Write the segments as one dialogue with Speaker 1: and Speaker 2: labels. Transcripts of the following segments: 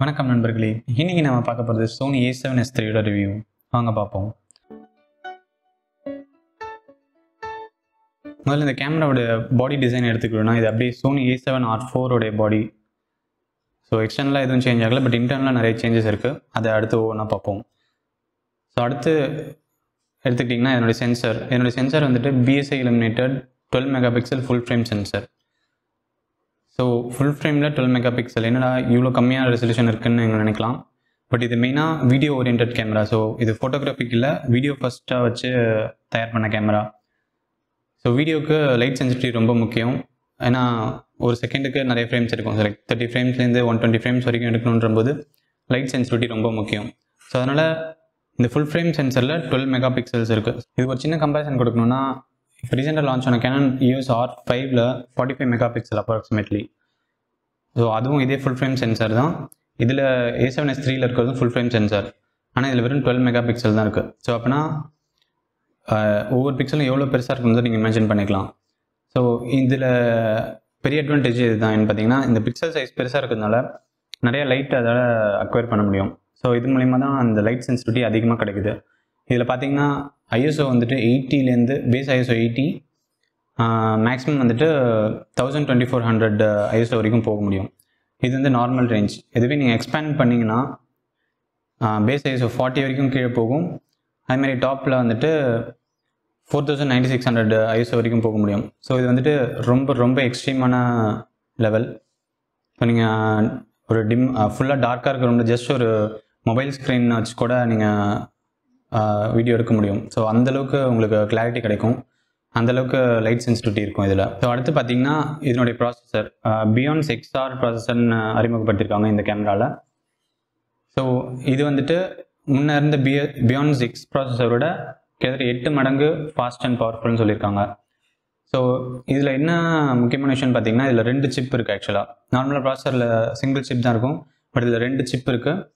Speaker 1: வணக்கம் நண்பர்களே, இன்னைக்கு நம்ம பார்க்க போகிறது Sony A7S III ரிவ்யூ. வாங்க பார்ப்போம். முதல்ல இந்த கேமராவோட பாடி டிசைன் எடுத்துக்கிட்டோம்னா இது அப்படியே Sony A7R IV உடைய பாடி. ஸோ எக்ஸ்டர்னலாக எதுவும் சேஞ்ச் ஆகலை, பட் இன்டர்னலாக நிறைய சேஞ்சஸ் இருக்குது. அதை அடுத்து ஒவ்வொன்றா பார்ப்போம். ஸோ அடுத்து எடுத்துக்கிட்டிங்கன்னா என்னுடைய சென்சார் வந்துட்டு BSI illuminated 12 megapixel full frame sensor. So full ஃப்ரேமில் 12 மெகாபிக்சல் என்னடா இவ்வளோ கம்மியான ரெசல்யூஷன் இருக்குதுன்னு நீங்கள் நினைக்கலாம். பட் இது மெயினாக வீடியோ ஓரியன்ட் கேமரா. ஸோ இது ஃபோட்டோகிராஃபிக்கு இல்லை, வீடியோ ஃபஸ்ட்டாக வச்சு தயார் பண்ண கேமரா. ஸோ வீடியோவுக்கு லைட் சென்சிட்டிவிட்டி ரொம்ப முக்கியம். ஏன்னா ஒரு செகண்டுக்கு நிறைய ஃப்ரேம்ஸ் இருக்கும். ஸோ லைக் 30 ஃப்ரேம்ஸ்லேருந்து 120 ஃப்ரேம்ஸ் வரைக்கும் எடுக்கணுன்ற போது லைட் சென்சிட்டிவிட்டி ரொம்ப முக்கியம். ஸோ அதனால் இந்த ஃபுல் ஃப்ரேம் சென்சரில் 12 மெகாபிக்சல்ஸ் இருக்குது. இது ஒரு சின்ன கம்பேரிசன் கொடுக்கணும்னா, இப்போ ரீசெண்டாக லான்ச் ஆன Canon EOS R5ல் 45 megapixel approximately. So அதுவும் இதே ஃபுல் ஃப்ரேம் சென்சார் தான். இதில் A7S IIIல் இருக்கிறதும் ஃபுல் ஃப்ரேம் சென்சார். ஆனால் இதில் வெறும் 12 மெகாபிக்சல் தான் இருக்குது. ஸோ அப்படின்னா ஒவ்வொரு பிக்சலும் எவ்வளோ பெருசாக இருக்குன்னு நீங்கள் இமேஜின் பண்ணிக்கலாம். ஸோ இதில் பெரிய அட்வான்டேஜ் இதுதான் பார்த்தீங்கன்னா, இந்த பிக்சல் சைஸ் பெருசாக இருக்கிறதுனால நிறைய லைட் அதால் அக்வயர் பண்ண முடியும். ஸோ இது மூலிமா தான் அந்த லைட் சென்சிட்டிவிட்டி அதிகமாக கிடைக்குது. இதில் பார்த்தீங்கன்னா ISO வந்துட்டு 80லேருந்து பேஸ் ISO 80, மேக்ஸிமம் வந்துட்டு 1200 ISO வரைக்கும் போக முடியும். இது வந்து நார்மல் ரேஞ்ச். இதுவே நீங்கள் எக்ஸ்பேண்ட் பண்ணிங்கன்னா பேஸ் ISO 40 வரைக்கும் கீழே போகும். அதுமாதிரி டாப்பில் வந்துட்டு 49,600 ISO வரைக்கும் போக முடியும். ஸோ இது வந்துட்டு ரொம்ப ரொம்ப எக்ஸ்ட்ரீமான லெவல். ஸோ நீங்கள் ஒரு ஃபுல்லாக டார்க்காக இருக்கிற ஜஸ்ட் ஒரு மொபைல் ஸ்க்ரீன் வச்சு கூட நீங்கள் வீடியோ எடுக்க முடியும். ஸோ அந்தளவுக்கு உங்களுக்கு கிளாரிட்டி கிடைக்கும், அந்தளவுக்கு லைட் சென்சிட்டிவிட்டி இருக்கும் இதில். ஸோ அடுத்து பார்த்தீங்கன்னா இதனுடைய ப்ராசஸர் பியாண்ட் XR ப்ராசஸர்னு அறிமுகப்படுத்தியிருக்காங்க இந்த கேமராவில். ஸோ இது வந்துட்டு முன்னே இருந்த பியாண்ட் X ப்ராசஸரோட கிட்டத்தட்ட 8 மடங்கு ஃபாஸ்ட் அண்ட் பவர்ஃபுல்னு சொல்லியிருக்காங்க. ஸோ இதில் என்ன முக்கியமான விஷயம்னு பார்த்தீங்கன்னா, இதில் 2 சிப் இருக்குது. ஆக்சுவலாக நார்மலாக ப்ராசஸரில் சிங்கிள் சிப் தான் இருக்கும், பட் இதில் 2 சிப் இருக்குது.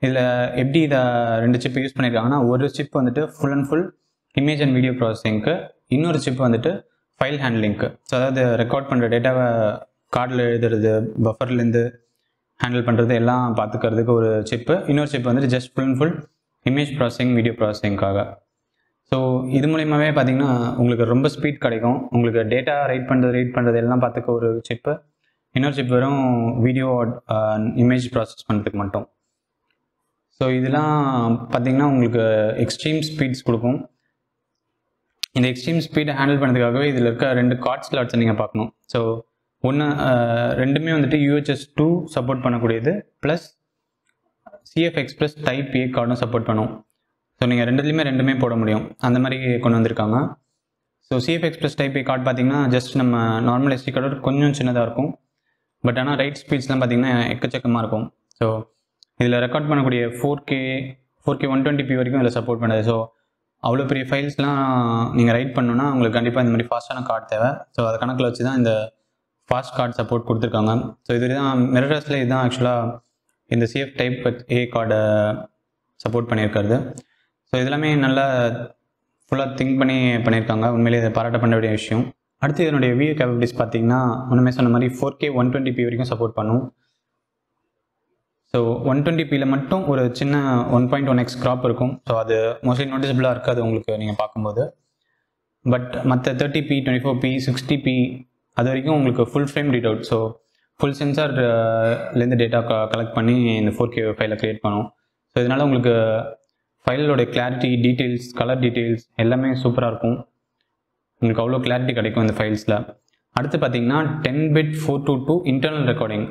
Speaker 1: இதில் எப்படி இதை 2 சிப் யூஸ் பண்ணியிருக்காங்கன்னா, ஒரு சிப் வந்துட்டு full and full image and video ப்ராசஸிங்க்கு, இன்னொரு சிப் வந்துட்டு ஃபைல் ஹேண்ட்லிங்க்கு. ஸோ அதாவது ரெக்கார்ட் பண்ணுற டேட்டாவை கார்டில் எழுதுறது, பஃபர்லேருந்து ஹேண்டில் பண்ணுறது எல்லாம் பார்த்துக்கிறதுக்கு ஒரு சிப்பு. இன்னொரு சிப் வந்துட்டு just full and full image processing, video ப்ராசஸிங்காக. ஸோ இது மூலியமாகவே பார்த்தீங்கன்னா உங்களுக்கு ரொம்ப ஸ்பீட் கிடைக்கும். உங்களுக்கு டேட்டா ரீட் பண்ணுறது எல்லாம் பார்த்துக்க ஒரு சிப்பு, இன்னொரு சிப் வெறும் வீடியோ இமேஜ் ப்ராசஸ் பண்ணுறதுக்கு மட்டும். ஸோ இதெல்லாம் பார்த்தீங்கன்னா உங்களுக்கு எக்ஸ்ட்ரீம் ஸ்பீட்ஸ் கொடுக்கும். இந்த எக்ஸ்ட்ரீம் ஸ்பீடை ஹேண்டில் பண்ணுறதுக்காகவே இதில் இருக்க 2 கார்ட் ஸ்லாட்ஸை நீங்கள் பார்க்கணும். ஸோ ரெண்டுமே வந்துட்டு UHS 2 சப்போர்ட் பண்ணக்கூடியது, plus CF Express Type A கார்டும் சப்போர்ட் பண்ணும். ஸோ நீங்கள் ரெண்டுமே போட முடியும், அந்த மாதிரி கொண்டு வந்திருக்காங்க. So CF Express Type A card பார்த்தீங்கன்னா ஜஸ்ட் நம்ம நார்மல் SD கார்டோட கொஞ்சம் சின்னதாக இருக்கும், பட் ஆனால் ரைட் ஸ்பீட்ஸ்லாம் பார்த்தீங்கன்னா எக்கச்சக்கமாக இருக்கும். ஸோ இதில் ரெக்கார்ட் பண்ணக்கூடிய 4K 120p வரைக்கும் இதில் சப்போர்ட் பண்ணுது. ஸோ அவ்வளோ பெரிய ஃபைல்ஸ்லாம் நீங்கள் ரைட் பண்ணணுன்னா உங்களுக்கு கண்டிப்பாக இந்த மாதிரி ஃபாஸ்ட்டான கார்டு தேவை. ஸோ அதை கணக்கில் வச்சு தான் இந்த ஃபாஸ்ட் கார்டு சப்போர்ட் கொடுத்துருக்காங்க. ஸோ இது தான் மிரர்ஸில் இதுதான் ஆக்சுவலாக இந்த CF Type A கார்டை சப்போர்ட் பண்ணியிருக்கிறது. ஸோ இதெல்லாமே நல்லா ஃபுல்லாக திங்க் பண்ணியிருக்காங்க. உண்மையிலே இதை பாராட்ட பண்ண வேண்டிய விஷயம். அடுத்து இதனுடைய வீடியோ கேப்பபிலிட்டிஸ் பார்த்தீங்கன்னா, ஒன்றுமே சொன்ன மாதிரி 4K 120p வரைக்கும் சப்போர்ட் பண்ணும். ஸோ 120pயில் மட்டும் ஒரு சின்ன 1.1x க்ராப் இருக்கும். ஸோ அது மோஸ்ட்லி நோட்டிசபிளாக இருக்காது உங்களுக்கு நீங்கள் பார்க்கும்போது. பட் மற்ற 30p 24p 60p அது வரைக்கும் உங்களுக்கு full frame read out. So full சென்சார்லேருந்து டேட்டா கலெக்ட் பண்ணி இந்த 4K ஃபைலை க்ரியேட் பண்ணும். ஸோ இதனால் உங்களுக்கு ஃபைலோட கிளாரிட்டி, டீட்டெயில்ஸ், கலர் டீட்டெயில்ஸ் எல்லாமே சூப்பராக இருக்கும். உங்களுக்கு அவ்வளோ கிளாரிட்டி கிடைக்கும் இந்த ஃபைல்ஸில். அடுத்து பார்த்தீங்கன்னா 10-bit 422 இன்டர்னல் ரெக்கார்டிங்.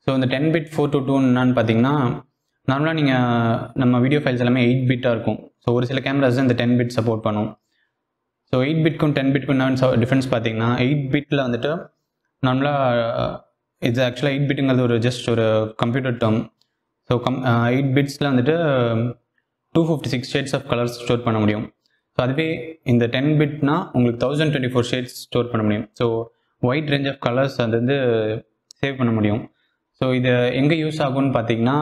Speaker 1: ஸோ இந்த 10-bit 422 என்னான்னு பார்த்தீங்கன்னா, நார்மலாக நீங்கள் நம்ம வீடியோ ஃபைல்ஸ் எல்லாமே 8-bit இருக்கும். ஸோ ஒரு சில கேமராஸ் இந்த 10-bit சப்போர்ட் பண்ணும். ஸோ 8-bitக்கும் 10-bitக்கும் என்ன டிஃப்ரென்ஸ் பார்த்தீங்கன்னா, 8-bitல வந்துட்டு நார்மலாக இது ஆக்சுவலாக 8-bitங்கிறது ஒரு ஜஸ்ட் ஒரு கம்ப்யூட்டர் டேர்ம். ஸோ 8-bitsல வந்துட்டு 256 ஷேட்ஸ் ஆஃப் கலர்ஸ் ஸ்டோர் பண்ண முடியும். ஸோ அதுவே இந்த 10-bitனா உங்களுக்கு 1024 ஷேட்ஸ் ஸ்டோர் பண்ண முடியும். So wide range of colours அது வந்து சேவ் பண்ண முடியும். ஸோ இது எங்கே யூஸ் ஆகும்னு பார்த்தீங்கன்னா,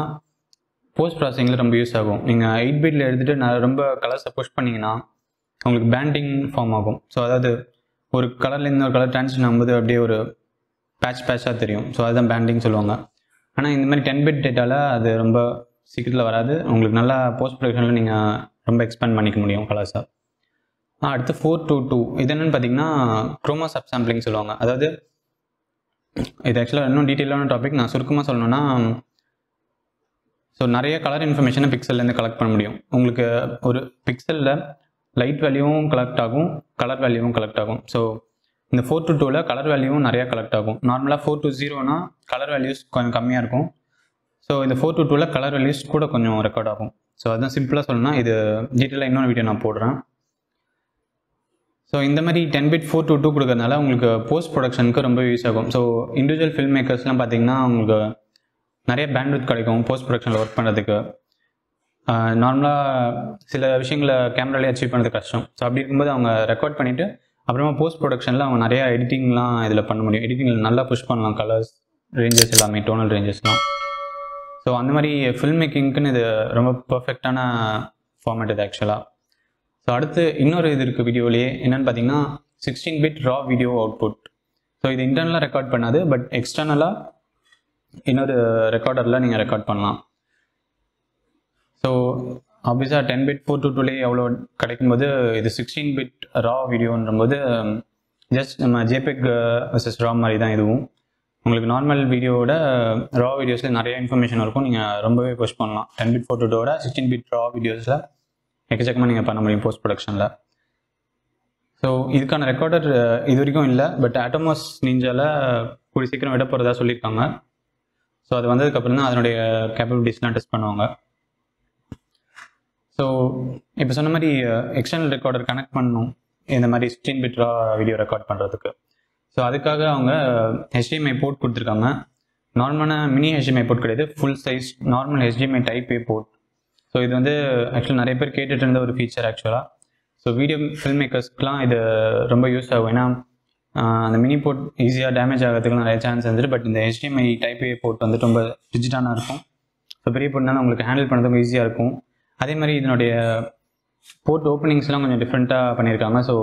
Speaker 1: போஸ்ட் ப்ராசஸிங்கில் ரொம்ப யூஸ் ஆகும். நீங்கள் 8-bitல எடுத்துகிட்டு நான் ரொம்ப கலர்ஸை புஷ் பண்ணிங்கன்னா உங்களுக்கு பேண்டிங் ஃபார்ம் ஆகும். ஸோ அதாவது ஒரு கலர்லேருந்து ஒரு கலர் ட்ரான்ஸ்ஃபர் ஆகும்போது அப்படியே ஒரு பேட்சாக தெரியும். ஸோ அதுதான் பேண்டிங் சொல்லுவாங்க. ஆனால் இந்த மாதிரி 10 பிட் டேட்டாவில் அது ரொம்ப சீக்கிரத்தில் வராது. உங்களுக்கு நல்லா போஸ்ட் ப்ரொடக்ஷனில் நீங்கள் ரொம்ப எக்ஸ்பேண்ட் பண்ணிக்க முடியும் கலர்ஸை. அடுத்து 422 இது என்னென்னு பார்த்தீங்கன்னா குரோமா சப் சாம்பிளிங் சொல்லுவாங்க. அதாவது இது ஆக்சுவலாக இன்னும் டீட்டெயிலான டாபிக். நான் சுருக்கமாக சொல்லணும்னா, ஸோ நிறைய கலர் இன்ஃபர்மேஷனை பிக்சல்லேருந்து கலெக்ட் பண்ண முடியும். உங்களுக்கு ஒரு பிக்சலில் லைட் வேல்யூவும் கலெக்ட் ஆகும், கலர் வேல்யூவும் கலெக்ட் ஆகும். ஸோ இந்த 422ல் கலர் வேல்யூவும் நிறையா கலெக்ட் ஆகும். நார்மலாக 420னா கலர் வேல்யூஸ் கொஞ்சம் கம்மியாக இருக்கும். ஸோ இந்த 422ல் கலர் வேல்யூஸ் கூட கொஞ்சம் ரெக்கார்ட் ஆகும். ஸோ அதுதான் சிம்பிளாக சொல்லணும்னா, இது டீட்டெயிலாக இன்னொரு வீடியோ நான் போடுறேன். ஸோ இந்த மாதிரி 10 பிட் 422 கொடுக்கறதுனால உங்களுக்கு போஸ்ட் ப்ரொடக்ஷனுக்கு ரொம்ப யூஸ் ஆகும். ஸோ இண்டிவிஜுவல் ஃபில்ம் மேக்கர்ஸ்லாம் பார்த்தீங்கன்னா உங்களுக்கு நிறைய பேண்ட்வித் கிடைக்கும் போஸ்ட் ப்ரொடக்ஷனில் ஒர்க் பண்ணுறதுக்கு. நார்மலாக சில விஷயங்களை கேமராலே அச்சீவ் பண்ணுறது கஷ்டம். ஸோ அப்படி இருக்கும்போது அவங்க ரெக்கார்ட் பண்ணிவிட்டு அப்புறமா போஸ்ட் ப்ரொடக்ஷனில் அவங்க நிறையா எடிட்டிங்லாம் இதில் பண்ண முடியும். எடிட்டிங்கில் நல்லா புஷ் பண்ணலாம், கலர்ஸ் ரேஞ்சஸ் எல்லாமே, டோனல் ரேஞ்சஸ்லாம். ஸோ அந்த மாதிரி ஃபில்ம் மேக்கிங்க்குன்னு இது ரொம்ப பர்ஃபெக்டான ஃபார்மேட் இது ஆக்சுவலாக. ஸோ அடுத்து இன்னொரு இது இருக்குது வீடியோலேயே, என்னென்னு பார்த்தீங்கன்னா 16 bit raw video output. So இது இன்டர்னலாக ரெக்கார்ட் பண்ணாது, பட் எக்ஸ்டர்னலாக இன்னொரு ரெக்கார்டரில் நீங்கள் ரெக்கார்ட் பண்ணலாம். ஸோ ஆப்வியஸாக 10 பிட் 422லேயே எவ்வளோ கிடைக்கும்போது இது 16 பிட் ரா வீடியோன்றபோது ஜஸ்ட் நம்ம ஜேபெக் வர்சஸ் ரா மாதிரி தான் இதுவும். உங்களுக்கு நார்மல் வீடியோவோட ரா வீடியோஸில் நிறைய இன்ஃபர்மேஷன் இருக்கும், நீங்கள் ரொம்பவே புஷ் பண்ணலாம். 10 பிட் 422ஓட 16 பிட் ரா வீடியோஸில் எக்கச்சக்கமாக நீங்கள் பண்ண முடியும் போஸ்ட் ப்ரொடக்ஷனில். ஸோ இதுக்கான ரெக்கார்டர் இது வரைக்கும் இல்லை, பட் அட்டோமோஸ் நிஞ்சாவில் கூடி சீக்கிரம் விட போகிறதா சொல்லியிருக்காங்க. ஸோ அது வந்ததுக்கப்புறம் தான் அதனுடைய கேப்பபிலிட்டிஸ்லாம் டெஸ்ட் பண்ணுவாங்க. ஸோ இப்போ சொன்ன மாதிரி எக்ஸ்டர்னல் ரெக்கார்டர் கனெக்ட் பண்ணணும் இந்த மாதிரி 16 பிட் ரா வீடியோ ரெக்கார்ட் பண்ணுறதுக்கு. ஸோ அதுக்காக அவங்க HDMI போர்ட் கொடுத்துருக்காங்க. நார்மலான மினி HDMI போர்ட் கிடையாது, full size normal HDMI type A port. So இது வந்து ஆக்சுவலாக நிறைய பேர் கேட்டுட்டு இருந்த ஒரு ஃபீச்சர் ஆக்சுவலாக. ஸோ வீடியோ ஃபில்ம் மேக்கர்ஸ்க்குலாம் இது ரொம்ப யூஸ் ஆகும். ஏன்னா அந்த மினி போர்ட் ஈஸியாக டேமேஜ் ஆகிறதுக்கு நிறைய சான்ஸ் இருந்துட்டு, பட் இந்த HDMI டைப் ஏ போர்ட் வந்துட்டு ரொம்ப ரிஜிடான இருக்கும். ஸோ பெரிய போர்ட்னால உங்களுக்கு ஹேண்டில் பண்ணுறதுக்கு ஈஸியாக இருக்கும். அதே மாதிரி இதனுடைய போர்ட் ஓப்பனிங்ஸ்லாம் கொஞ்சம் டிஃப்ரெண்ட்டாக பண்ணியிருக்காங்க. ஸோ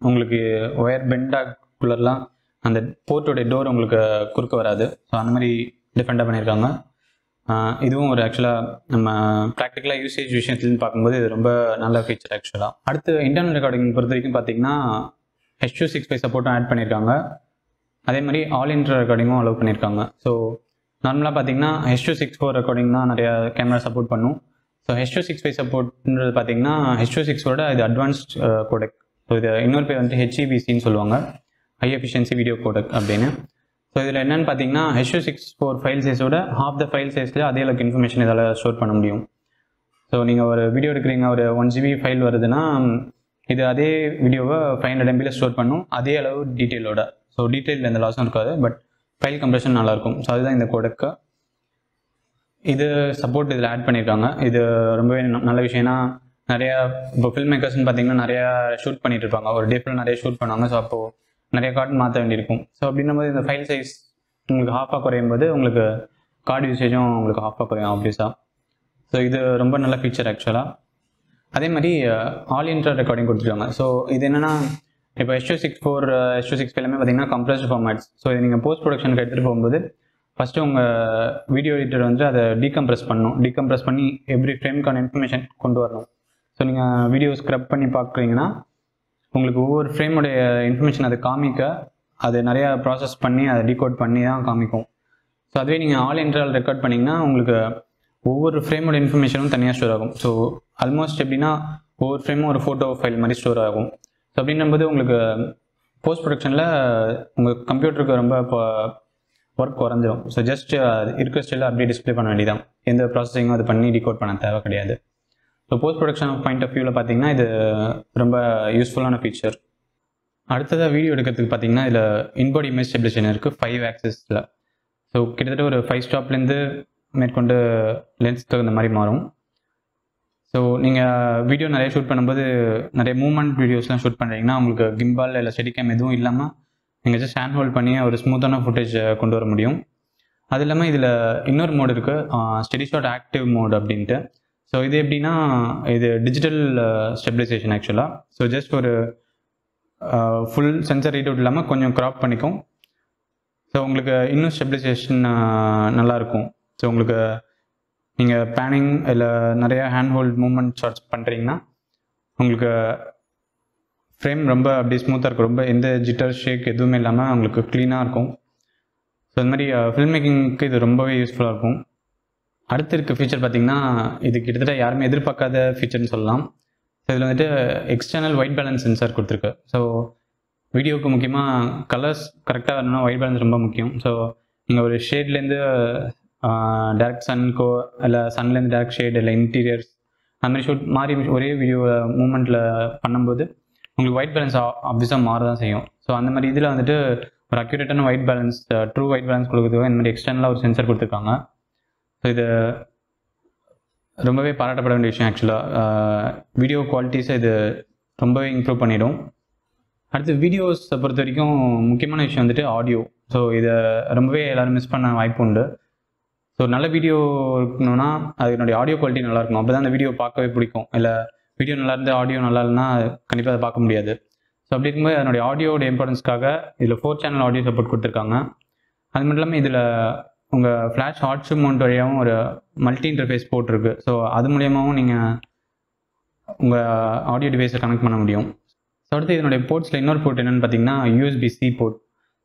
Speaker 1: உங்களுக்கு ஒயர் பெண்டாக்குள்ளலாம் அந்த போர்ட்டோடைய டோர் உங்களுக்கு குறுக்க வராது. ஸோ அந்த மாதிரி டிஃப்ரெண்ட்டாக பண்ணியிருக்காங்க. இதுவும் ஒரு ஆக்சுவலாக நம்ம ப்ராக்டிக்கலாக யூசேஜ் விஷயத்துலன்னு பார்க்கும்போது இது ரொம்ப நல்ல ஃபீச்சர் ஆக்சுவலாக. அடுத்து இன்டர்னல் ரெக்கார்டிங் பொறுத்த வரைக்கும் பார்த்தீங்கன்னா H.265 சப்போர்ட்டும் ஆட் பண்ணியிருக்காங்க. அதே மாதிரி ஆல் இன்டர் ரெக்கார்டிங்கும் அலோவ் பண்ணியிருக்காங்க. ஸோ நார்மலாக பார்த்தீங்கன்னா H.264 ரெக்கார்டிங் தான் நிறையா கேமரா சப்போர்ட் பண்ணும். ஸோ H.265 சப்போர்ட்ன்றது பார்த்தீங்கன்னா H.264ஓட இது அட்வான்ஸ்ட் கோடெக். ஸோ இது இன்னொரு பேர் வந்து HEVCன்னு சொல்லுவாங்க, ஹை எஃபிஷியன்சி வீடியோ கோடெக் அப்படின்னு. ஸோ இதில் என்னென்னு பார்த்தீங்கன்னா H.264 ஃபைல் சைஸோட ஹாஃப் த ஃபைல் சைஸில் அதே அளவுக்கு இன்ஃபர்மேஷன் இதால் ஸ்டோர் பண்ண முடியும். ஸோ நீங்கள் ஒரு வீடியோ எடுக்கிறீங்க, ஒரு 1 GB ஃபைல் வருதுன்னா இது அதே வீடியோவை 500 MB ஸ்டோர் பண்ணும், அதே அளவு டீட்டெயிலோட. ஸோ டீட்டெயிலில் எந்த லாஸும் இருக்காது, பட் ஃபைல் கம்ப்ரெஷன் நல்லாயிருக்கும். ஸோ அதுதான் இந்த கோடெக்கு. இது சப்போர்ட் இதில் ஆட் பண்ணியிருக்காங்க. இது ரொம்பவே நல்ல விஷயம்னா, நிறையா இப்போ ஃபில்ம் மேக்கர்ஸ்ன்னு பார்த்தீங்கன்னா நிறையா ஷூட் பண்ணிட்டு இருப்பாங்க, ஒரு டே ஃபுல்லாக நிறைய ஷூட் பண்ணுவாங்க. ஸோ அப்போது நிறைய கார்டு மாற்ற வேண்டியிருக்கும். ஸோ அப்படின்னும்போது இந்த ஃபைல் சைஸ் உங்களுக்கு ஹாஃபாக குறையும் போது உங்களுக்கு கார்டு யூசேஜும் உங்களுக்கு ஹாஃபாக குறையும் ஆப்வியஸாக. ஸோ இது ரொம்ப நல்ல ஃபீச்சர் ஆக்சுவலாக. அதே மாதிரி ஆல் இன்டர் ரெக்கார்டிங் கொடுத்துருக்காங்க. ஸோ இது என்னென்னா, இப்போ H.264 H.265 எல்லாமே பார்த்தீங்கன்னா கம்ப்ரஸ்ட் ஃபார்மேட்ஸ். ஸோ இது நீங்கள் போஸ்ட் ப்ரொடக்ஷனுக்கு எடுத்துகிட்டு போகும்போது ஃபஸ்ட்டு உங்கள் வீடியோ எடிட்டர் வந்து அதை டீகம்ப்ரஸ் பண்ணி எவ்ரி ஃப்ரேமுக்கான இன்ஃபர்மேஷன் கொண்டு வரணும். ஸோ நீங்கள் வீடியோ ஸ்க்ரப் பண்ணி பார்க்குறீங்கன்னா உங்களுக்கு ஒவ்வொரு ஃப்ரேமுடைய இன்ஃபர்மேஷன் அதை காமிக்க அது நிறையா ப்ராசஸ் பண்ணி அதை டீகோட் பண்ணி தான் காமிக்கும். ஸோ அதுவே நீங்கள் ஆல் இன்டர்னல் ரெக்கார்ட் பண்ணிங்கன்னா உங்களுக்கு ஒவ்வொரு ஃப்ரேமோட இன்ஃபர்மேஷனும் தனியாக ஸ்டோர் ஆகும். ஸோ ஆல்மோஸ்ட் எப்படின்னா ஒவ்வொரு ஃப்ரேமும் ஒரு ஃபோட்டோ ஃபைல் மாதிரி ஸ்டோர் ஆகும். ஸோ அப்படின்னும்போது உங்களுக்கு போஸ்ட் ப்ரொடக்ஷனில் உங்கள் கம்ப்யூட்டருக்கு ரொம்ப இப்போ ஒர்க் குறைஞ்சிடும். ஸோ ஜஸ்ட் இருக்கிற ஸ்டைலில் அப்படியே டிஸ்பிளே பண்ண வேண்டியதான், எந்த ப்ராசஸிங்கும் அது பண்ணி டீகோட் பண்ண தேவை கிடையாது. So post production point of வியூவில் பார்த்தீங்கன்னா இது ரொம்ப யூஸ்ஃபுல்லான ஃபீச்சர். அடுத்ததாக வீடியோ எடுக்கிறதுக்கு பார்த்தீங்கன்னா இதில் இன்பாடி இமேஜ் ஸ்டெபிலைசேஷன் இருக்குது 5 ஆக்சிஸில். ஸோ கிட்டத்தட்ட ஒரு 5 ஸ்டாப்லேருந்து மேற்கொண்டு லென்ஸ் தகுந்த மாதிரி மாறும். ஸோ நீங்கள் வீடியோ நிறைய ஷூட் பண்ணும்போது நிறைய மூவ்மெண்ட் வீடியோஸ்லாம் ஷூட் பண்ணுறீங்கன்னா உங்களுக்கு கிம்பால் இல்லை ஸ்டெடிகேம் எதுவும் இல்லாமல் நீங்கள் ஜஸ்ட் ஹேண்ட் ஹோல்ட் பண்ணி ஒரு ஸ்மூத்தான ஃபுட்டேஜ் கொண்டு வர முடியும். அது இல்லாமல் இதில் இன்னொரு மோடு இருக்குது, ஸ்டெடி ஷாட் ஆக்டிவ் மோட் அப்படின்ட்டு. ஸோ இது எப்படின்னா இது டிஜிட்டல் ஸ்டெபிலைசேஷன் ஆக்சுவலாக. ஸோ ஜஸ்ட் ஒரு ஃபுல் சென்சர் ரீட் அவுட் இல்லாமல் கொஞ்சம் க்ராப் பண்ணிக்கும். ஸோ உங்களுக்கு இன்னும் ஸ்டெபிலைசேஷன் நல்லாயிருக்கும். ஸோ உங்களுக்கு நீங்கள் பேனிங் இல்லை நிறையா ஹேண்ட் ஹோல்ட் மூவ்மெண்ட் ஷாட்ஸ் பண்ணுறீங்கன்னா உங்களுக்கு ஃப்ரேம் ரொம்ப அப்படியே ஸ்மூத்தாக இருக்கும், ரொம்ப எந்த ஜிட்டர் ஷேக் எதுவுமே இல்லாமல் உங்களுக்கு க்ளீனாக இருக்கும். ஸோ இந்த மாதிரி ஃபில்ம் மேக்கிங்க்கு இது ரொம்பவே யூஸ்ஃபுல்லாக இருக்கும். அடுத்து இருக்க ஃபீச்சர் பார்த்திங்கன்னா இது கிட்டத்தட்ட யாருமே எதிர்பார்க்காத ஃபீச்சர்னு சொல்லலாம். ஸோ இதில் வந்துட்டு எக்ஸ்டர்னல் ஒயிட் பேலன்ஸ் சென்சார் கொடுத்துருக்கு. ஸோ வீடியோவுக்கு முக்கியமாக கலர்ஸ் கரெக்டாக வரணும்னா ஒயிட் பேலன்ஸ் ரொம்ப முக்கியம். ஸோ நீங்கள் ஒரு ஷேட்லேருந்து டேரக்ட் சன்க்கோ இல்லை சன்லேருந்து டேரக்ட் ஷேட் இல்லை இன்டீரியர்ஸ் அந்த மாதிரி ஷூட் மாறி ஒரே வீடியோ மூமெண்ட்டில் பண்ணும்போது உங்களுக்கு ஒயிட் பேலன்ஸ் ஆப்வியஸாக மாற தான் செய்யும். ஸோ அந்த மாதிரி இதில் வந்துட்டு ஒரு அக்யூரேட்டான white balance, true white balance கொடுக்குறதுக்கு இந்த மாதிரி எக்ஸ்டர்னலாக ஒரு சென்சார் கொடுத்துருக்காங்க. ஸோ இது ரொம்பவே பாராட்டப்பட வேண்டிய விஷயம். ஆக்சுவலாக வீடியோ குவாலிட்டிஸை இது ரொம்பவே இம்ப்ரூவ் பண்ணிடும். அடுத்து வீடியோஸை பொறுத்த வரைக்கும் முக்கியமான விஷயம் வந்துட்டு ஆடியோ. ஸோ இதை ரொம்பவே எல்லோரும் மிஸ் பண்ண வாய்ப்பு உண்டு. ஸோ நல்ல வீடியோ இருக்கணும்னா அதனுடைய ஆடியோ குவாலிட்டி நல்லா இருக்கணும். அப்போ தான் அந்த வீடியோ பார்க்கவே பிடிக்கும். இல்லை வீடியோ நல்லா இருந்து ஆடியோ நல்லா இல்லைன்னா கண்டிப்பாக அதை பார்க்க முடியாது. ஸோ அப்படி இருக்கும்போது அதனுடைய ஆடியோட இம்பார்ட்டன்ஸ்க்காக இதில் 4 சேனல் ஆடியோ சப்போர்ட் கொடுத்துருக்காங்க. அது மட்டும் இல்லாமல் இதில் உங்கள் ஃப்ளாஷ் ஹாட் மவுண்ட் வழியாகவும் ஒரு மல்டி இன்டர்ஃபேஸ் போட்டிருக்கு. ஸோ அது மூலியமாகவும் நீங்கள் உங்கள் ஆடியோ டிவைஸை கனெக்ட் பண்ண முடியும். ஸோ அடுத்து இதனுடைய போர்ட்ஸில் இன்னொரு போர்ட் என்னென்னு பார்த்தீங்கன்னா USB-C போர்ட்.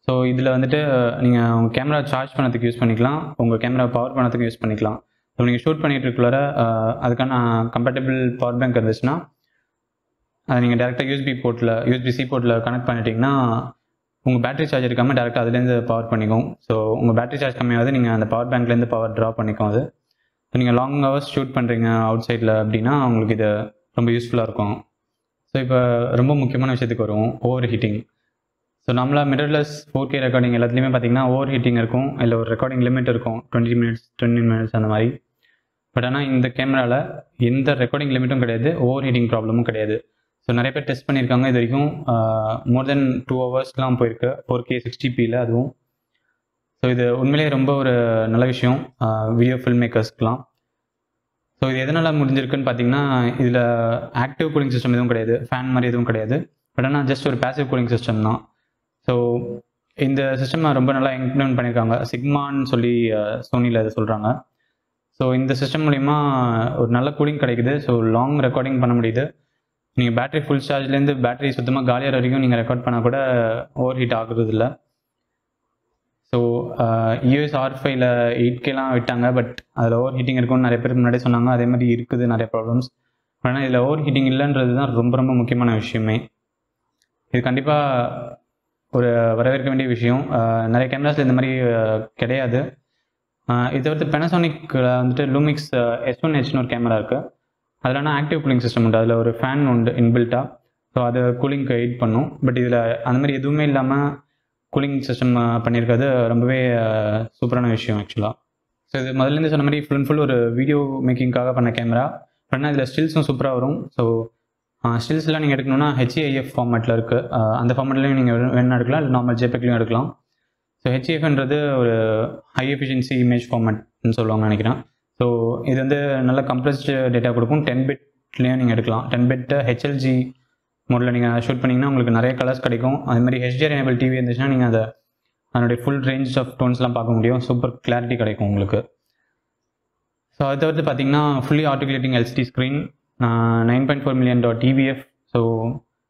Speaker 1: ஸோ இதில் வந்துட்டு நீங்கள் உங்கள் கேமரா சார்ஜ் பண்ணதுக்கு யூஸ் பண்ணிக்கலாம், உங்கள் கேமரா பவர் பண்ணதுக்கு யூஸ் பண்ணிக்கலாம். ஸோ நீங்கள் ஷூட் பண்ணிட்டு இருக்கக்குள்ள அதுக்கான கம்பேட்டபிள் பவர் பேங்க் இருந்துச்சுன்னா அதை நீங்கள் டேரெக்டாக USB-C போர்ட்டில் கனெக்ட் பண்ணிட்டீங்கன்னா உங்கள் பேட்டரி சார்ஜ் இருக்காமல் டேரெக்டாக அதுலேருந்து பவர் பண்ணிக்கும். ஸோ உங்கள் பேட்டரி சார்ஜ் கம்மியாவது நீங்கள் அந்த பவர் பேங்க்லேருந்து பவர் ட்ரா பண்ணிக்கும். அது ஸோ நீங்கள் லாங் ஹவர்ஸ் ஷூட் பண்ணுறீங்க அவுட் சைடில் அப்படின்னா உங்களுக்கு இது ரொம்ப யூஸ்ஃபுல்லாக இருக்கும். ஸோ இப்போ ரொம்ப முக்கியமான விஷயத்துக்கு வருவோம், ஓவர் ஹீட்டிங். ஸோ நம்மளா மிரர்லெஸ் 4K ரெக்கார்டிங் எல்லாத்துலேயுமே பார்த்தீங்கன்னா ஓவர் ஹீட்டிங் இருக்கும், இல்லை ஒரு ரெக்கார்டிங் லிமிட் இருக்கும் 20 மினிட்ஸ் அந்த மாதிரி. பட் ஆனால் இந்த கேமராவில் எந்த ரெக்கார்டிங் லிமிட்டும் கிடையாது, ஓவர் ஹீட்டிங் ப்ராப்ளமும் கிடையாது. ஸோ நிறைய பேர் டெஸ்ட் பண்ணியிருக்காங்க, இது வரைக்கும் மோர் தென் 2 ஹவர்ஸ்லாம் போயிருக்கு 4K 60pயில் அதுவும். ஸோ இது உண்மையிலேயே ரொம்ப ஒரு நல்ல விஷயம் வீடியோ ஃபில்ம் மேக்கர்ஸ்க்குலாம். ஸோ இது எதனால் முடிஞ்சிருக்குன்னு பார்த்தீங்கன்னா இதில் ஆக்டிவ் கூலிங் சிஸ்டம் எதுவும் கிடையாது, ஃபேன் மாதிரி எதுவும் கிடையாது. பட் ஆனால் ஜஸ்ட் ஒரு பேசிவ் கூலிங் சிஸ்டம் தான். ஸோ இந்த சிஸ்டம் ரொம்ப நல்லா இம்ப்ளிமெண்ட் பண்ணியிருக்காங்க, சிக்மான்னு சொல்லி சோனியில் இது சொல்கிறாங்க. ஸோ இந்த சிஸ்டம் மூலிமா ஒரு நல்ல கூலிங் கிடைக்குது. ஸோ லாங் ரெக்கார்டிங் பண்ண முடியுது. நீங்கள் பேட்டரி ஃபுல் சார்ஜ்லேருந்து பேட்டரி சுத்தமாக காலியாக வரைக்கும் நீங்கள் ரெக்கார்ட் பண்ணால் கூட ஓவர் ஹீட் ஆகுறது இல்லை. ஸோ US R5ல 8Kலாம் விட்டாங்க, பட் அதில் ஓவர் ஹீட்டிங் இருக்கும்னு நிறைய பேர் முன்னாடியே சொன்னாங்க. அதே மாதிரி இருக்குது நிறைய ப்ராப்ளம்ஸ். ஆனால் இதில் ஓவர் ஹீட்டிங் இல்லைன்றது தான் ரொம்ப ரொம்ப முக்கியமான விஷயமே. இது கண்டிப்பாக ஒரு வரவேற்க வேண்டிய விஷயம். நிறைய கேமராஸில் இந்த மாதிரி கிடையாது. இதை வந்து பெனசானிக்கில் வந்துட்டு லூமிக்ஸ் S1H ஒரு கேமரா இருக்குது. அதில் ஆக்டிவ் கூலிங் சிஸ்டம் உண்டு, அதில் ஒரு ஃபேன் உண்டு இன்பில்ட்டாக. ஸோ அது கூலிங்க்கு எயிட் பண்ணும். பட் இதில் அந்த மாதிரி எதுவுமே இல்லாமல் கூலிங் சிஸ்டம் பண்ணியிருக்கிறது ரொம்பவே சூப்பரான விஷயம் ஆக்சுவலாக. ஸோ இது முதல்லேருந்து சொன்ன மாதிரி ஃபுல் ஒரு வீடியோ மேக்கிங்காக பண்ண கேமரா. ஆனால் இதில் ஸ்டில்ஸும் சூப்பராக வரும். ஸோ ஸ்டில்ஸ்லாம் நீங்கள் எடுக்கணும்னா HEIF ஃபார்மேட்டில் இருக்குது. அந்த ஃபார்மேட்லேயும் நீங்கள் வேணும்னா எடுக்கலாம், இல்லை நார்மல் JPEGலையும் எடுக்கலாம். ஸோ HEIFன்றது ஒரு ஹை எஃபிஷியன்சி இமேஜ் ஃபார்மேட்னு சொல்லுவாங்க நினைக்கிறேன். ஸோ இது வந்து நல்ல கம்ப்ரஸ்டு டேட்டா கொடுக்கும். 10 பிட்லேயும் நீங்கள் எடுக்கலாம். 10 பிட் HLG மோடில் நீங்கள் ஷூட் பண்ணிங்கன்னா உங்களுக்கு நிறைய கலர்ஸ் கிடைக்கும். அது மாதிரி HDR எனேபிள் டிவி இருந்துச்சுன்னா நீங்கள் அதனுடைய ஃபுல் ரேஞ்ச் ஆஃப் டோன்ஸ்லாம் பார்க்க முடியும். சூப்பர் கிளாரிட்டி கிடைக்கும் உங்களுக்கு. ஸோ அதை தவிர்த்து பார்த்தீங்கன்னா fully articulating LCD screen, 9.4 million TVF. So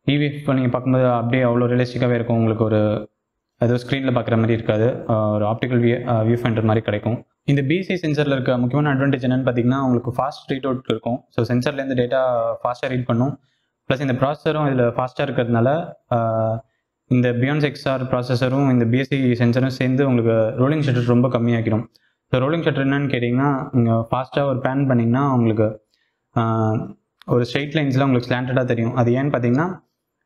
Speaker 1: TVF நீங்கள் பார்க்கும்போது அப்படியே அவ்வளோ ரியலிஸ்டிக்காகவே இருக்கும். உங்களுக்கு ஒரு ஏதோ ஸ்க்ரீனில் பார்க்குற மாதிரி இருக்காது, ஒரு ஆப்டிக்கல் வியூ ஃபைண்டர் மாதிரி கிடைக்கும். இந்த BC சென்சரில் இருக்க முக்கியமான அட்வான்டேஜ் என்னென்னு பார்த்தீங்கன்னா உங்களுக்கு ஃபாஸ்ட் ரீட் அவுட் இருக்கும். ஸோ சென்சர்லேருந்து டேட்டா ஃபாஸ்ட்டாக ரீட் பண்ணும். ப்ளஸ் இந்த ப்ராசஸரும் இதில் ஃபாஸ்ட்டாக இருக்கிறதுனால இந்த பியாண்ட் XR ப்ராசஸரும் இந்த BSC சென்சரும் சேர்ந்து உங்களுக்கு ரோலிங் ஷட்டர் ரொம்ப கம்மியாக்கிடும். ஸோ ரோலிங் ஷட்டர் என்னன்னு கேட்டிங்கன்னா நீங்கள் ஃபாஸ்ட்டாக ஒரு பேன் பண்ணிங்கன்னா உங்களுக்கு ஒரு ஸ்ட்ரெயிட் லைன்ஸ்லாம் உங்களுக்கு ஸ்லாண்டடாக தெரியும். அது ஏன்னு பார்த்தீங்கன்னா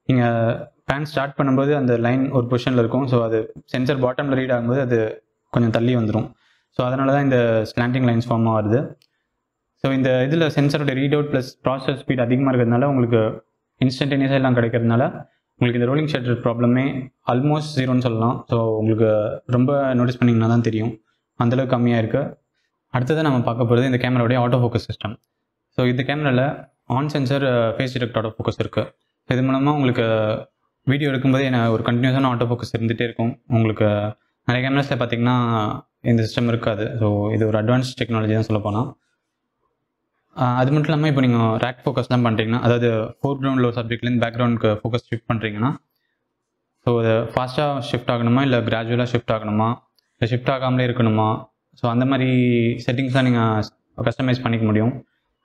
Speaker 1: நீங்கள் பேன் ஸ்டார்ட் பண்ணும்போது அந்த லைன் ஒரு பொசிஷனில் இருக்கும். ஸோ அது சென்சர் பாட்டமில் ரீட் ஆகும்போது அது கொஞ்சம் தள்ளி வந்துடும். ஸோ அதனால தான் இந்த ஸ்லாண்டிங் லைன்ஸ் ஃபார்ம் ஆகுது. ஸோ இந்த இதில் சென்சரோட read out plus process speed அதிகமாக இருக்கிறதுனால உங்களுக்கு இன்ஸ்டன்டேனியஸாக எல்லாம் கிடைக்கிறதுனால உங்களுக்கு இந்த ரோலிங் ஷட்டர் ப்ராப்ளமே ஆல்மோஸ்ட் 0ன்னு சொல்லலாம். ஸோ உங்களுக்கு ரொம்ப நோட்டீஸ் பண்ணிங்கன்னா தான் தெரியும் அந்தளவுக்கு கம்மியாக இருக்குது. அடுத்தது நம்ம பார்க்க போகிறது இந்த கேமராவுடைய ஆட்டோ ஃபோக்கஸ் சிஸ்டம். ஸோ இந்த கேமராவில் on sensor phase detect auto focus இருக்குது. இது மூலமாக உங்களுக்கு வீடியோ எடுக்கும்போது ஒரு கண்டினியூஸான ஆட்டோ ஃபோக்கஸ் இருந்துகிட்டே இருக்கும். உங்களுக்கு நிறைய கேமராஸில் பார்த்தீங்கன்னா இந்த சிஸ்டம் இருக்காது. ஸோ இது ஒரு அட்வான்ஸ் டெக்னாலஜி தான் சொல்லப்போனால். அது மட்டும் இல்லாமல் இப்போ நீங்கள் ரேக் ஃபோக்கஸ்லாம் பண்ணுறீங்கன்னா, அதாவது ஃபோர்க்ரவுண்டில் ஒரு சப்ஜெக்ட்லேருந்து பேக்ரவுண்டுக்கு ஃபோக்கஸ் ஷிஃப்ட் பண்ணுறீங்கன்னா, ஸோ அது ஃபாஸ்ட்டாக ஷிஃப்ட் ஆகணுமா, இல்லை கிராஜுவலாக ஷிஃப்ட் ஆகணுமா, இல்லை ஷிஃப்ட் ஆகாமலே இருக்கணுமா, ஸோ அந்த மாதிரி செட்டிங்ஸ்லாம் நீங்கள் கஸ்டமைஸ் பண்ணிக்க முடியும்.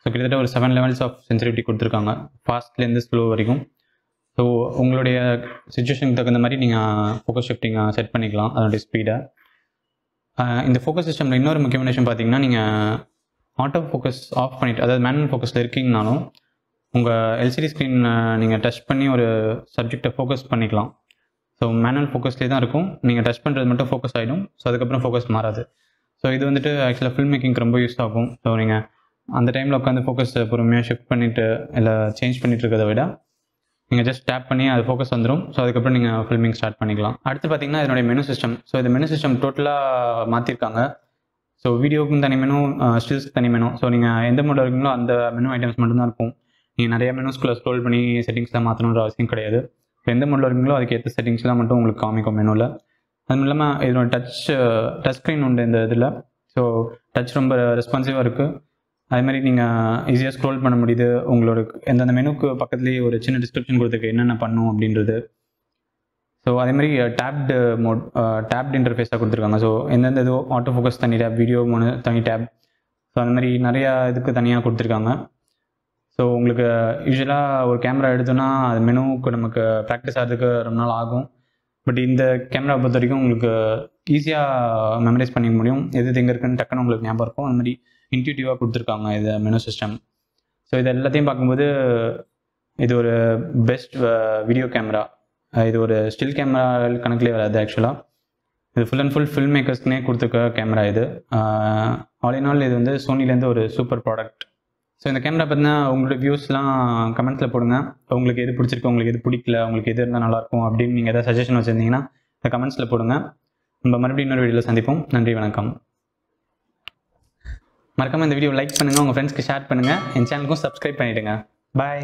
Speaker 1: ஸோ கிட்டத்தட்ட ஒரு 7 லெவல்ஸ் ஆஃப் சென்சிட்டிவிட்டி கொடுத்துருக்காங்க, ஃபாஸ்ட்லேருந்து ஸ்லோ வரைக்கும். ஸோ உங்களுடைய சுச்சுவேஷனுக்கு தகுந்த மாதிரி நீங்கள் ஃபோக்கஸ் ஷிஃப்டிங்கை செட் பண்ணிக்கலாம், அதனுடைய ஸ்பீடை. இந்த ஃபோக்கஸ் சிஸ்டமில் இன்னொரு முக்கியமான விஷயம் பார்த்தீங்கன்னா, நீங்கள் ஆட்டோ ஃபோக்கஸ் ஆஃப் பண்ணிவிட்டு, அதாவது மேனுவல் ஃபோக்கஸில் இருக்கீங்கனாலும் உங்கள் எல்சிடி ஸ்க்ரீன் நீங்கள் டச் பண்ணி ஒரு சப்ஜெக்டை ஃபோக்கஸ் பண்ணிக்கலாம். ஸோ மேனுவல் ஃபோக்கஸ்லேயே தான் இருக்கும், நீங்கள் டச் பண்ணுறது மட்டும் ஃபோக்கஸ் ஆகிடும். ஸோ அதுக்கப்புறம் ஃபோக்கஸ் மாறாது. ஸோ இது வந்துட்டு ஆக்சுவலாக ஃபில்ம் மேக்கிங்க்கு ரொம்ப யூஸ் ஆகும். ஸோ நீங்கள் அந்த டைமில் உட்காந்து ஃபோக்கஸ் பொறுமையாக ஷிஃப்ட் பண்ணிவிட்டு இல்லை சேஞ்ச் பண்ணிட்டு இருக்கிறத விட நீங்கள் ஜஸ்ட் டேப் பண்ணி அது ஃபோக்கஸ் வந்துடும். ஸோ அதுக்கப்புறம் நீங்கள் ஃபில்மிங் ஸ்டார்ட் பண்ணிக்கலாம். அடுத்து பார்த்தீங்கன்னா இதனுடைய மெனு சிஸ்டம். ஸோ இந்த மெனு சிஸ்டம் டோட்டலாக மாற்றிருக்காங்க. ஸோ வீடியோக்கும் தனி மெனு, ஸ்டில்ஸ்க்கு தனி மெனு. ஸோ நீங்கள் எந்த மோடில் இருக்கீங்களோ அந்த மெனு ஐட்டம்ஸ் மட்டும்தான் இருக்கும். நீங்கள் நிறைய மெனுஸ்குள்ளே ஸ்க்ரோல் பண்ணி செட்டிங்ஸ்லாம் மாற்றணுன்ற அவசியம் கிடையாது. இப்போ எந்த மோடில் இருக்கீங்களோ அதுக்கு ஏற்ற செட்டிங்ஸ்லாம் மட்டும் உங்களுக்கு காமிக்கும் மெனுவில். அதுவும் இல்லாமல் இதோட டச் ஸ்க்ரீன் உண்டு இந்த இதில். ஸோ டச் ரொம்ப ரெஸ்பான்சிவாக இருக்குது. அதுமாதிரி நீங்கள் ஈஸியாக ஸ்க்ரோல் பண்ண முடியுது. உங்களோட எந்தெந்த மெனுக்கு பக்கத்துலேயே ஒரு சின்ன டிஸ்கிரிப்ஷன் கொடுத்துருக்கு என்னென்ன பண்ணும் அப்படின்றது. ஸோ அதேமாதிரி டேப்ட் இன்டர்ஃபேஸாக கொடுத்துருக்காங்க. ஸோ எந்தெந்த இது ஆட்டோ ஃபோக்கஸ் தனி டேப், வீடியோ தனி டேப், ஸோ அந்த மாதிரி நிறையா இதுக்கு தனியாக கொடுத்துருக்காங்க. ஸோ உங்களுக்கு யூஸ்வலாக ஒரு கேமரா எடுத்தோன்னா அது மெனுவுக்கு நமக்கு ப்ராக்டிஸ் ஆகிறதுக்கு ரொம்ப நாள் ஆகும். பட் இந்த கேமரா பொறுத்த வரைக்கும் உங்களுக்கு ஈஸியாக மெமரைஸ் பண்ணிக்க முடியும். எது எங்கே இருக்குன்னு டக்குன்னு உங்களுக்கு ஞாபகம் இருக்கும். அந்த மாதிரி இன்ட்யூட்டிவாக கொடுத்துருக்காங்க இது மெனு சிஸ்டம். ஸோ இது எல்லாத்தையும் பார்க்கும்போது இது ஒரு பெஸ்ட் வீடியோ கேமரா. இது ஒரு ஸ்டில் கேமரா கணக்கிலே வராது ஆக்சுவலாக. இது ஃபுல் அண்ட் ஃபுல் ஃபில்ம் மேக்கர்ஸ்க்குனே கொடுத்துருக்க கேமரா இது. ஆல் இன் ஆல் இது வந்து சோனிலேருந்து ஒரு சூப்பர் ப்ராடக்ட். ஸோ இந்த கேமரா பார்த்தீங்கன்னா உங்களோட வியூஸ்லாம் கமெண்ட்ஸில் போடுங்க. உங்களுக்கு எது பிடிச்சிருக்கு, உங்களுக்கு எது பிடிக்கல, உங்களுக்கு எது இருந்தால் நல்லாயிருக்கும் அப்படின்னு நீங்கள் எதாவது சஜஷன் வச்சுருந்தீங்கன்னா இந்த கமெண்ட்ஸில் போடுங்க. நம்ம மறுபடியும் இன்னொரு வீடியோவில் சந்திப்போம். நன்றி, வணக்கம். மறக்காமல் இந்த வீடியோ லைக் பண்ணுங்கள், உங்கள் ஃப்ரெண்ட்ஸ்க்கு ஷேர் பண்ணுங்கள், என் சேனலுக்கும் சப்ஸ்கிரைப் பண்ணிவிடுங்க. பாய்.